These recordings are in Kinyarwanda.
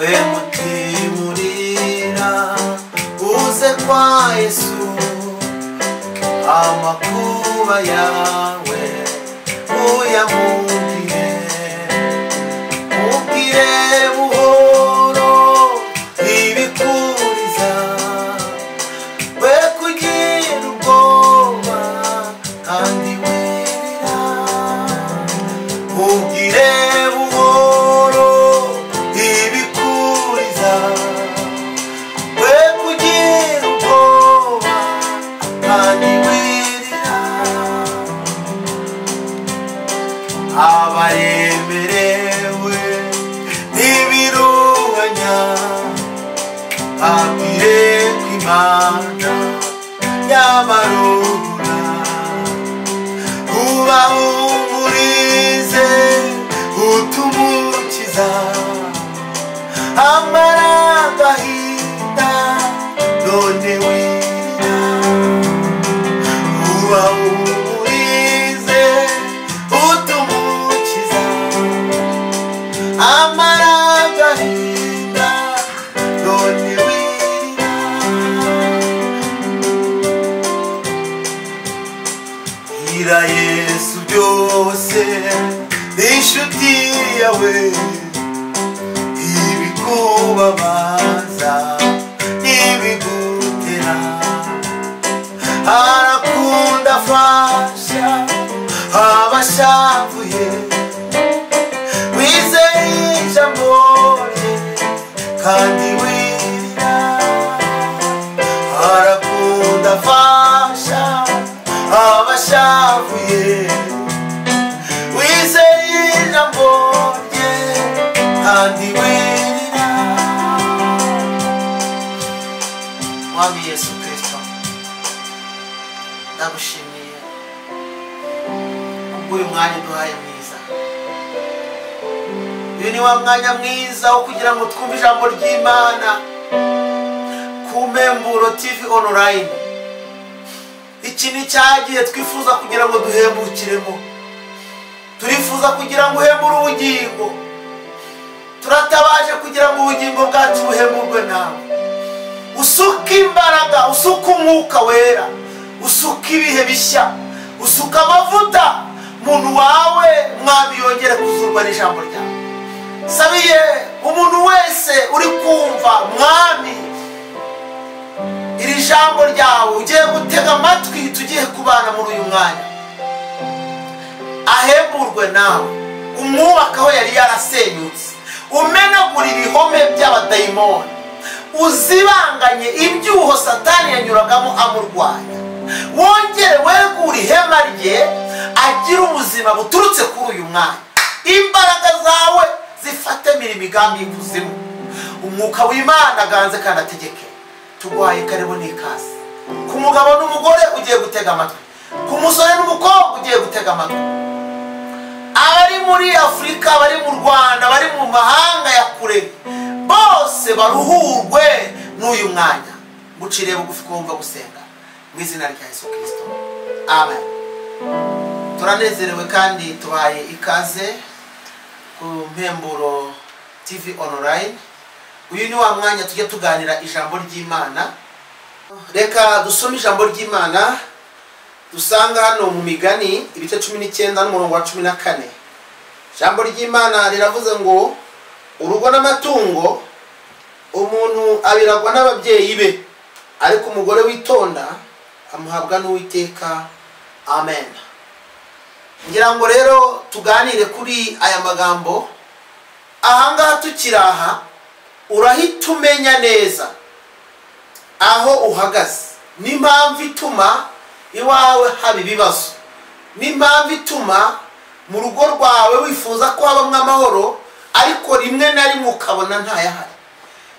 we mutimurira uze kwa Yesu amakuba yawe uyamubwire mubwire buhoro ibikuriza we kugira ubwoba kandi wirira mubwire buhoro ibikuriza we kugira ubwoba kandi wirira abaremerewe n'ibiruhanya abwire kw'Imana yabarura ubahumurize utumukiza amara agahinda none wirira ubahumurize utumukiza amara agahinda none wirira ira Yesu byose inshuti yawe ibikubabaza ibigutera arakunda afasha abashavuye wizeye ijambo rye kandi wirira arakunda afasha abashavuye wizeye ijambo rye kandi wirira Mwami Yesu Kristo ndagushimiye kubw'uyu mwanya duhaye mwiza. Uyu ni wa mwanya mwiza wo kugira ngo twumve ijambo ry'Imana ku Mpemburo TV online. Iki ni cyagiye twifuza kugira ngo duhembukiremo, turifuza kugira ngo uhembure ubugingo, turatabaje kugira ngo ubugingo bwacu buhemburwe nawe. Usuka imbaraga, usuka umwuka wera, usuka ibihe bishya, usuka amavuta muntu wawe Mwami yongere kuzurwa n'ijambo ryawe. Sabiye umuntu wese uri kumva Mwami iri jambo ryawe ugiye gutega amatwi tugiye kubana muri uyu mwanya, ahemburwe nawe, umwubakaho yari yarasenyutse, umenagura ibihome by'abadayimoni, uzibanganye ibyuho Satani yanyuragamo amurwanya, wongere wegura ihema rye agira ubuzima buturutse kuri uyu mwanya. Imbaraga zawe zifate imigambi y'ikuzimu, umwuka w'Imana aganze kandi ategeke. Tuguhaye karibu n'ikaze ku mugabo n'umugore ugiye gutega amatwi, ku musore n'umukobwa ugiye gutega amatwi, abari muri Afurika, abari mu Rwanda, abari mu mahanga ya kure, bose baruhurwe n'uyu mwanya. Gucire bugufi kumva gusenga mu izina rya Yesu Kristo, amen. Turanezerewe kandi tubaye ikaze ku Mpemburo TV online. Uyu ni wa mwanya tujye tuganira ijambo ry'Imana. Reka dusome ijambo ry'Imana dusanga hano mu Migani ibice 19 n'umurongo wa 14. Ijambo ry'Imana riravuze ngo urugo n'amatungo umuntu abiragwa n'ababyeyi be, ariko umugore witonda amuhabwa n'Uwiteka. Amen. Ngira ngo rero tuganire kuri aya magambo. Ahangaha tukiraha urahita umenya neza aho uhagaze, n'impamvu ituma iwawe haba ibibazo, n'impamvu ituma mu rugo rwawe wifuza ko habamo amahoro ariko rimwe na rimwe ukabona ntayahari,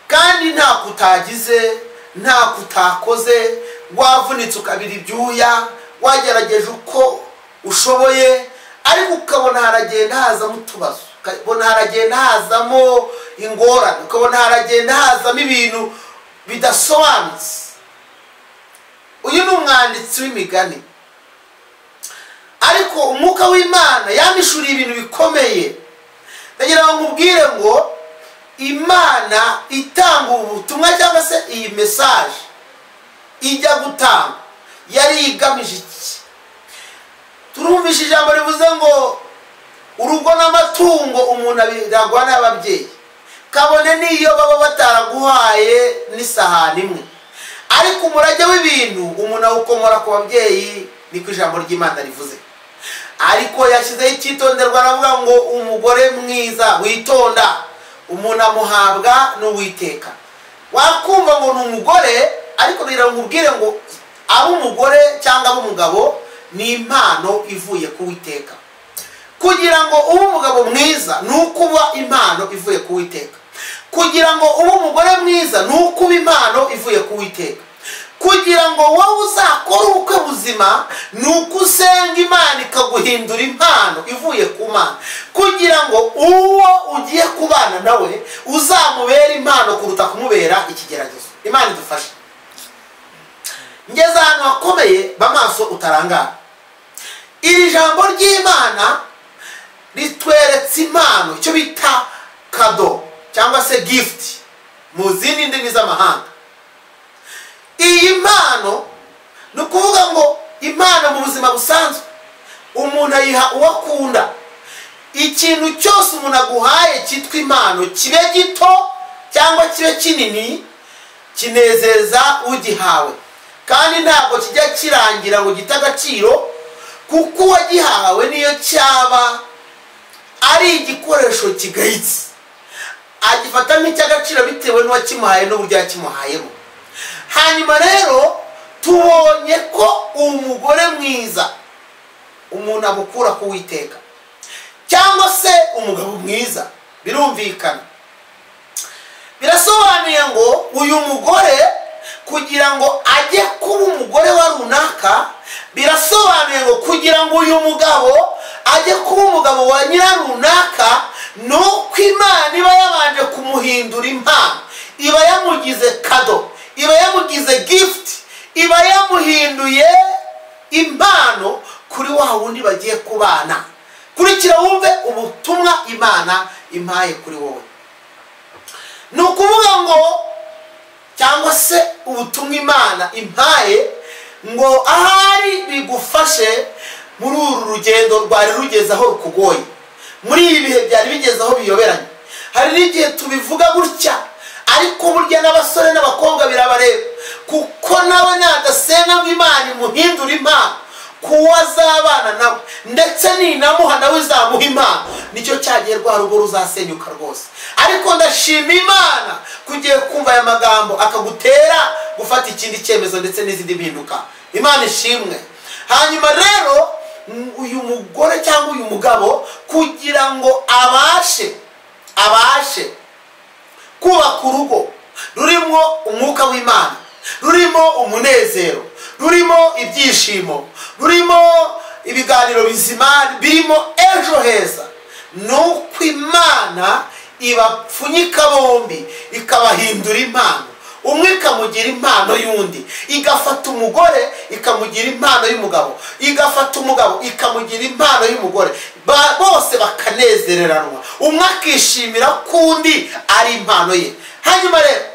kandi nta kutagize, nta kutakoze, wavunitse ukabira ibyuya, wagerageje uko ushoboye, ariko ukabona haragenda hazamo utubazo, ukabona haragenda hazamo ingorane, ukabona haragenda hazamo ibintu bidasobanutse. Uyu ni umwanditsi w'imigani, ariko umwuka w'Imana yamishuriye ibintu bikomeye. Ndagira ngo nkubwire ngo imana itanga ubutumwa cyangwa se iyi message ijya gutanga yari igamije iki? Turumvisha ijambo rivuze ngo urugo n'amatungo umuntu abiragwa n'ababyeyi, kabone niyo baba bataraguhaye n'isahani imwe, ariko umurage w'ibintu umuntu awukomora ku babyeyi, niko ijambo ry'Imana rivuze. Ariko yashyizeho icyitonderwa, aravuga ngo umugore mwiza witonda umuntu amuhabwa n'Uwiteka. Wakumva ngo ni umugore, ariko nkubwire ngo abo umugore cyangwa abo umugabo ni impano ivuye ku Uwiteka. Kugira ngo ube umugabo mwiza ni ukuba impano ivuye ku Uwiteka. Kugira ngo ube umugore mwiza ni ukuba impano ivuye ku Uwiteka. Kugira ngo wowe uzakore ubukwe buzima ni uko usenga Imana ikaguhindura impano ivuye ku Mana, kugira ngo uwo ugiye kubana nawe uzamubera impano kuruta kumubera ikigeragezo. Imana idufashe. Ngeze ahantu hakomeye bamaso utarangara. Iri jambo ry'Imana ritweretse impano, icyo bita kado cyangwa se gift mu zindi ndimi z'amahanga. Iyi mpano ni ukuvuga ngo impano mu buzima busanzwe umuntu ayiha uwo akunda. Ikintu cyose umuntu aguhaye cyitwa impano, kibe gito cyangwa kibe kinini, kinezeza ugihawe, kandi ntabwo kijya kirangira ngo gite agaciro, kuko uwagihawe niyo cyaba ari igikoresho kigayitse agifata nk'icy'agaciro bitewe n'uwakimuhaye n'uburyo yakimuhayemo. Hanyuma rero tubonye ko umugore mwiza umuntu amukura ku Uwiteka, cyangwa se umugabo mwiza, birumvikana. Birasobanuye ngo uyu mugore kugira ngo ajye kuba umugore wa runaka, birasobanuye ngo kugira ngo uyu mugabo ajye kuba umugabo wa nyirarunaka, nuko Imana iba yabanje kumuhindura impano, iba yamugize kado, iba yamugize gift, iba yamuhinduye impano kuri wa wundi bagiye kubana. Kurikira wumve ubutumwa Imana impaye kuri wowe. Ni ukuvuga ngo, cyangwa se ubutumwa Imana impaye ngo ahari bigufashe muri uru rugendo rwari rugeze aho rukugoye, muri ibi bihe byari bigeze aho biyoberanye. Hari n'igihe tubivuga gutya, ariko burya n'abasore n'abakobwa birabareba, kuko nawe nadasenga ngo Imana imuhindura impano kuwo azabana nawe, ndetse ninamuha nawe izamuha impano, nicyo cyagiye rwa rugo ruzasenyuka rwose. Ariko ndashima Imana kugiye kumva aya magambo akagutera gufata ikindi cyemezo ndetse n'izindi mpinduka. Imana ishimwe. Hanyuma rero uyu mugore cyangwa uyu mugabo kugira ngo abashe kubaka urugo rurimo umwuka w'Imana, rurimo umunezero, rurimo ibyishimo, rurimo ibiganiro bizima, birimo ejo heza, nuko Imana ibapfunyika bombi ikabahindura impano. Umwe ikamugira impano y'undi, igafata umugore ikamugira impano y'umugabo, igafata umugabo ikamugira impano y'umugore, bose bakanezereranwa, umwe akishimira kundi ari impano ye. Hanyuma rero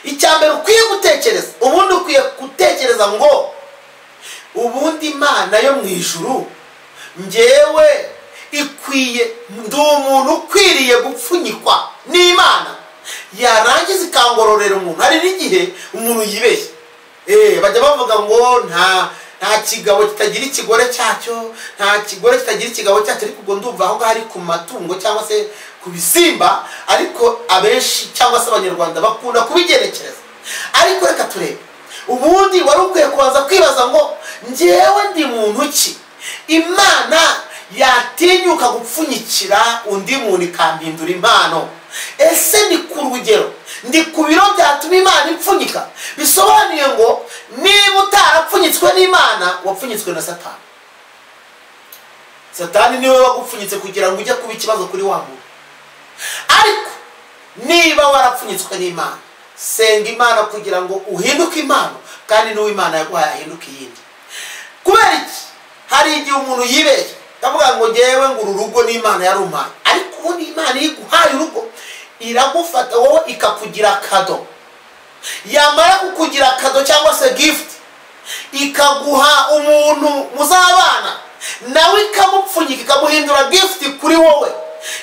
icyambere ukwiye gutekereza, ubundi ukwiye gutekereza ngo ubundi Imana yo mu ijuru njyewe ikwiye, ndi umuntu ukwiriye gupfunyikwa n'Imana, yarangiza ikangororera umuntu. Hari n'igihe umuntu yibeshye, bajya bavuga ngo nta kigabo kitagira ikigore cyacyo, nta kigore kitagira ikigabo cyacyo, ariko ubwo ndumva aho hari ku matungo cyangwa se ku bisimba, ariko abenshi cyangwa se abanyarwanda bakunda kubigerekereza. Ariko reka turebe, ubundi wari ukwiye kubanza kwibaza ngo njyewe ndi muntu ki Imana yatinyuka gupfunyikira undi muntu ikampindura impano? Ese ni ku rugero, ndi ku biro byatuma Imana ipfunyika? Bisobanuye ngo niba utarapfunyitswe n'Imana, wapfunyitswe na Satani. Satani niwe wagupfunyitse kugira ngo ujye kuba ikibazo kuri wa muntu. Ariko niba warapfunyitswe n'Imana, senga Imana kugira ngo uhinduke impano, kandi n'uwo Imana yaguhaye ahinduke iyindi. Kubera iki? Hari igihe umuntu yibeshye avuga ngo njyewe ngo uru rugo n'Imana yarumpaye, ariko ubundi Imana iguhaye urugo iragufata wowe ikakugira kado, yamara kukugira kado cyangwa se gift ikaguha umuntu muzabana nawe ikamupfunyika ikamuhindura gift kuri wowe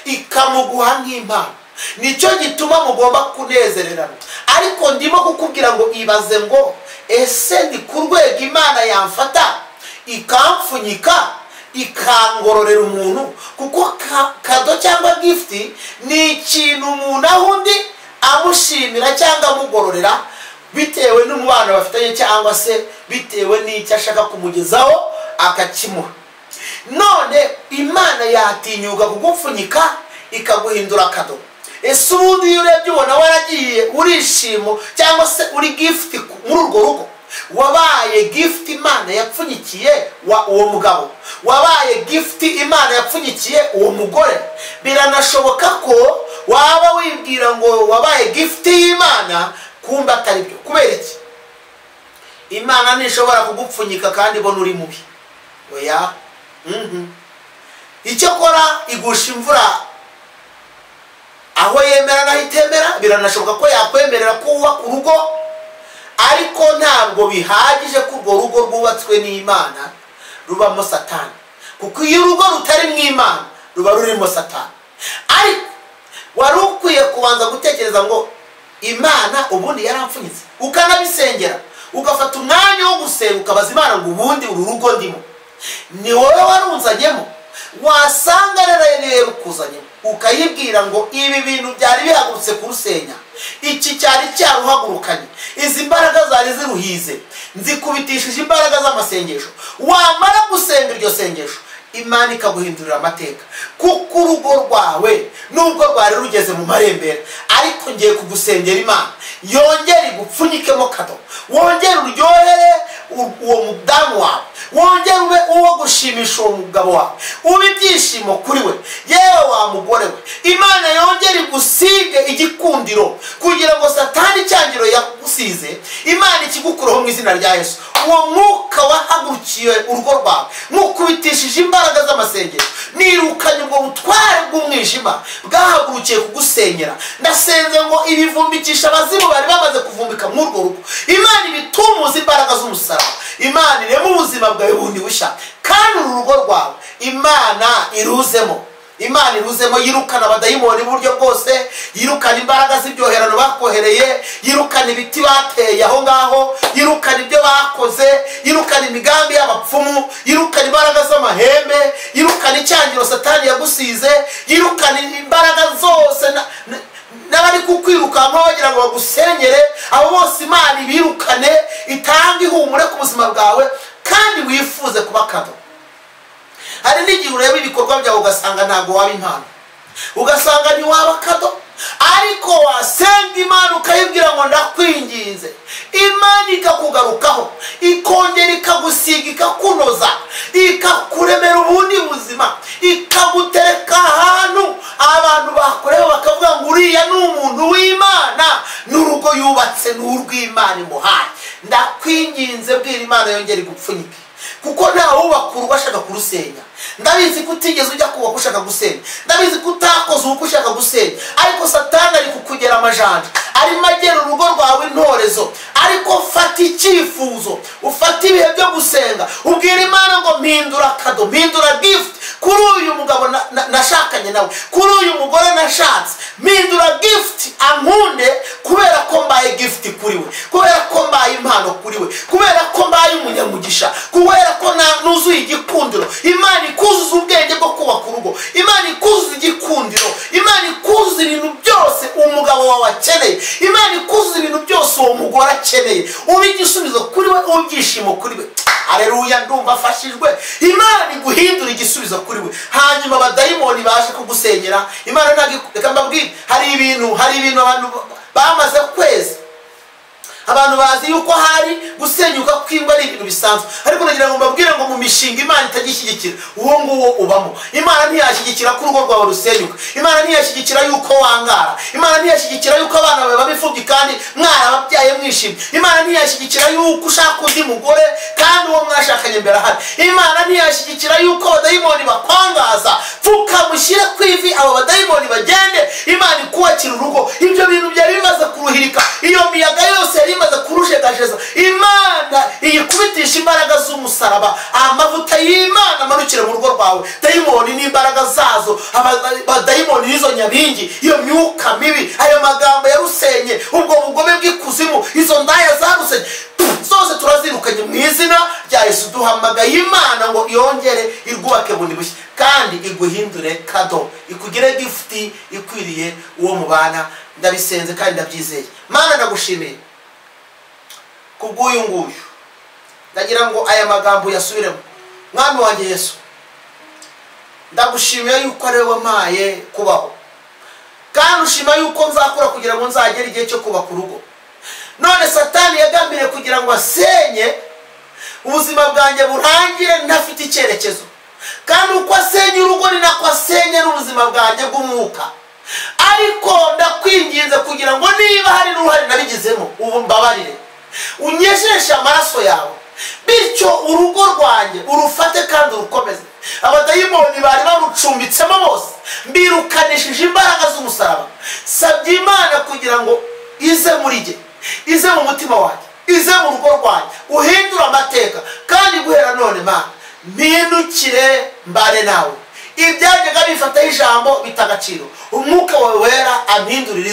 ikamuguha nk'impano. Nicyo gituma mugomba kunezererana. Ariko ndimo kukubwira ngo ibaze ngo ese ndi ku rwego Imana yamfata ikampfunyika ikangororera umuntu, kuko kado cyangwa gift ni ikintu umuntu ahundi amushimira cyangwa amugororera bitewe n'umubano bafitanye cyangwa se bitewe n'icyo ashaka kumugezaho akakimuha. None Imana yatinyuka kugupfunyika ikaguhindura kado. Ese ubundi iyo urebye ubona waragiye urishimo cyangwa se uri gift muri urwo rugo, wabaye gift Imana yapfunyikiye uwo mugabo, wabaye gift Imana yapfunyikiye uwo mugore. Biranashoboka ko waba wibwira ngo wabaye gift y'Imana kumba atari byo. Kubera iki? Imana ntishobora kugupfunyika kandi ibona uri mubi. Oya. Icyo kora igusha imvura aho yemera naho itemera. Biranashoboka ko yakwemerera kuba ku rugo, ariko ntabwo bihagije ko urwo rugo rwubatswe n'Imana rubamo Satani, kuko iyo urugo rutari mu Imana ruba rurimo Satani. Ariko wari ukwiye kubanza gutekereza ngo Imana ubundi yarampfunyitse, ukanabisengera, ugafata umwanya wo gusenga ukabaza Imana ngo ubundi uru rugo ndimo ni wowe warunzanyemo. Wasanga rero ukuzanyemo ukayibwira ngo ibi bintu byari bihagurutse kurusenya, iki cyari cyaruhagurukanye, izi mbaraga zari ziruhize, nzikubitishije imbaraga z'amasengesho. Wamara gusenga iryo sengesho, Imana ikaguhindurira amateka, kuko urugo rwawe nubwo rwari rugeze mu marembera, ariko ngiye kugusengera Imana yongere igupfunyikemo kado, wongere uryohere uwo mudamu wawe, wongere ube uwo gushimisha uwo mugabo wawe, ube ibyishimo kuri we, yewe wa mugore we. Imana yongere igusige igikundiro kugira ngo Satani cyangiro yagusize Imana ikigukureho mu izina rya Yesu. Uwo mwuka wahagurukiye urugo rwawe mukubitishije imbaraga z'amasengesho, nirukanye ubwo butware bw'umwijima bwahagurukiye kugusenyera. Ndasenze ngo ibivumbikisha abazimu bari bamaze kuvumbika muri urwo rugo, Imana ibitumuza imbaraga z'umusaraba, Imana irema ubuzima bwawe bundi bushya, kandi uru rugo rwawe Imana iruzemo. Imana iruzemo, yirukana abadayimoni buryo bwose, yirukana imbaraga z'ibyoherano bakohereye, yirukana ibiti bateye aho ngaho, yirukana ibyo bakoze, yirukana imigambi y'abapfumu, yirukana imbaraga z'amahembe, yirukana icyangiro Satani yagusize, yirukana imbaraga zose n'abari kukwirukanka bagira ngo bagusenyere. Abo bose Imana ibirukane, itange ihumure ku buzima bwawe kandi wifuze kuba kado. Hari n'igihe ureba ibikorwa byawe ugasanga ntabwo waba impano, ugasanga ntiwaba kado, ariko wasenga Imana ukayibwira ngo ndakwinginze, Imana ikakugarukaho, ikongera ikagusiga, ikakunoza, ikakuremera ubundi buzima, ikagutereka ahantu abantu bakureba bakavuga ngo uriya ni umuntu w'Imana, n'urugo yubatse n'urw'Imana imuhaye. Ndakwinginze bwira Imana yongera igupfunyike, kuko ntawe wubaka urugo ashaka kurusenya. Ndabizi ko utigeze ujya kubaka ushaka gusenya, ndabizi ko utakoze uko ushaka gusenya, ariko Satani ari kukugera amajanja, arimo agera urugo rwawe intorezo. Ariko fata icyifuzo, ufata ibihe byo gusenga, ubwira Imana ngo mpindura kado, mpindura gift kuri uyu mugabo nashakanye nawe, kuri uyu mugore nashatse, mpindura gift ankunde, kubera ko mbaye gift kuri we, kubera ko mbaye impano kuri we, kubera ko mbaye umunyamugisha, kubera ko nuzuye igikundiro. Imana ikuzuza ubwenge bwo kubaka urugo, Imana ikuzuza igikundiro, Imana ikuzuza ibintu byose umugabo wawe akeneye, Imana ikuzuza ibintu byose uwo mugore akeneye, ube igisubizo kuri we, ube ibyishimo kuri we. Haleluya, ndumva afashijwe. Imana iguhindura igisubizo kuri we, hanyuma abadayimoni baje kugusenyera. Imana ntabwo, reka mbabwire, hari ibintu abantu bamaze kwezi, abantu bazi yuko hari gusenyuka kw'ingo ari ibintu bisanzwe, ariko nagira ngo mbabwire ngo mu mishinga Imana itagishyigikira uwo nguwo ubamo. Imana ntiyashyigikira ko urugo rwawe rusenyuka, Imana ntiyashyigikira yuko wangara, Imana ntiyashyigikira yuko abana bawe baba imfubyi kandi mwarababyaye mwishimye, Imana ntiyashyigikira yuko ushaka undi mugore kandi uwo mwashakanye mbere ahari, Imana ntiyashyigikira yuko abadayimoni bakwangaza. Pfuka mushyire ku ivi abo badayimoni bagende, Imana ikubakira gusasira urugo, ibyo bintu byari bimaze kuruhirika, iyo miyaga yose yari imaze kurujegajeza, Imana iyikubitisha imbaraga z'umusaraba, amavuta y'Imana amanukire mu rugo rwawe. Dayimoni n'imbaraga zazo, abadayimoni n'izo nyabingi, iyo myuka mibi, ayo magambo yarusenye, ubwo bugome bw'ikuzimu, izo ndaya zarusenye, zose turazirukanye mu izina rya Yesu. Duhamagaye Imana ngo yongere irwubake bundi bushya kandi iguhindure kado, ikugire gift ikwiriye uwo mubana. Ndabisenze kandi ndabyizeye. Mana ndagushimiye kubw'uyu nguyu, ndagira ngo aya magambo yasubiremo. Mwami wanjye Yesu, ndagushimiye yuko ari wowe wampaye kubaho, kandi ushima yuko nzakura kugira ngo nzagere igihe cyo kubaka urugo. None Satani yagambiriye kugira ngo asenye ubuzima bwanjye burangire ntafite icyerekezo, kandi uko asenya urugo ni nako asenya n'ubuzima bwanjye bw'umwuka. Ariko ndakwinginze kugira ngo niba hari n'uruhare nabigizemo, ubu mbabarire, unyejeshe amaraso yawe, bityo urugo rwanjye urufate kandi urukomeze. Abadayimoni bari barucumbitsemo bose mbirukanishije imbaraga z'umusaraba. Sabye Imana kugira ngo ize muri jye, ize mu mutima wanjye, ize mu rugo rwanjye, uhindura amateka. Kandi guhera none Mana, mpindukire mbane nawe. Ibyajyaga bifataho ijambo bitagaciro, umwuka wawe wera ampindurira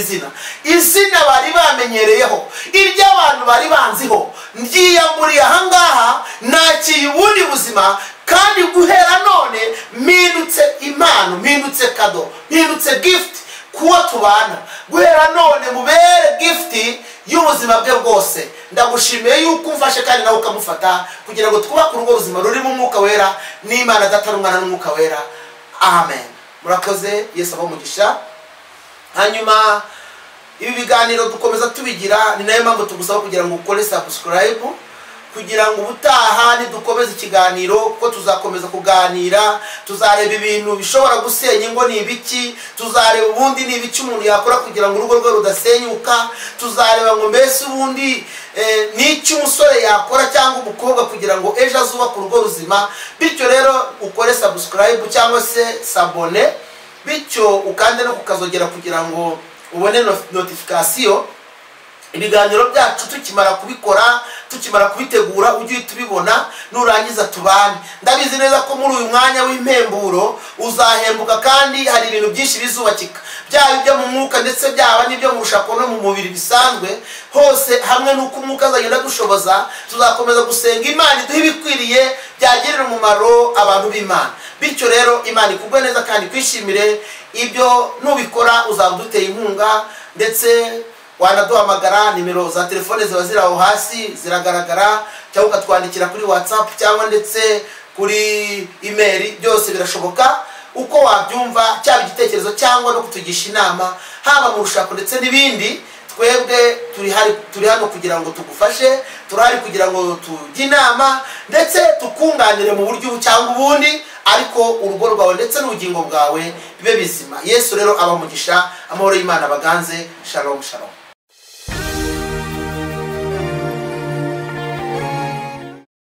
izina bari bamenyereyeho, iry'abantu bari banziho, ndyiyamburiye ahangaha, nakiye ubundi buzima. Kandi guhera none mpindutse impano, mpindutse kado, mpindutse gift kuwo tubana. Guhera none mubere gift y'ubuzima bwe bwose. Ndagushimiye yuko umfashe kandi nawe ukamufata kugira ngo twubake urugo ruzima rurimo umwuka wera n'Imana Data n'Umwana n'Umwuka wera. Amen. Murakoze. Yesu abamugisha. Hanyuma ibi biganiro dukomeza tubigira, ni nayo mpamvu tugusaba kugira ngo ukore subscribe, kugira ngo ubutaha nidukomeza ikiganiro, kuko tuzakomeza kuganira, tuzareba ibintu bishobora gusenya ingo ni ibiki, tuzareba ubundi ni ibiki umuntu yakora kugira ngo urugo rwe rudasenyuka, tuzareba ngo mbese ubundi n'icyo umusore yakora cyangwa umukobwa kugira ngo ejo azubake urugo ruzima. Bityo rero ukore subscribe cyangwa se sabone, bityo ukande no kukazogera kugira ngo ubone notification ibiganiro byacu tukimara kubikora, tukimara kubitegura, ujye tubibona nurangiza tubane. Ndabizi neza ko muri uyu mwanya w'impemburo uzahembuka, kandi hari ibintu byinshi bizubakika, byaba ibyo mu mwuka ndetse byaba n'ibyo mu rushako no mu mubiri bisanzwe. Hose hamwe nuko umwuka azagenda dushoboza, tuzakomeza gusenga Imana iduhe ibikwiriye byagirira umumaro abantu b'Imana. Bityo rero Imana ikugwe neza kandi kwishimire ibyo nubikora. Uzaduteye inkunga, ndetse wanaduhamagara, nimero za telefone ziba ziri aho hasi ziragaragara, cyangwa ukatwandikira kuri WhatsApp cyangwa ndetse kuri email. Byose birashoboka uko wabyumva, cyaba igitekerezo cyangwa no kutugisha inama, haba mu rushako ndetse n'ibindi. Twebwe turi hano kugira ngo tugufashe, turahari kugira ngo tujye inama ndetse tukunganire mu buryo cyangwa ubundi, ariko urugo rwawe ndetse n'ubugingo bwawe bibe bizima. Yesu rero abamugisha, amahoro y'Imana baganze. Shalom shalom.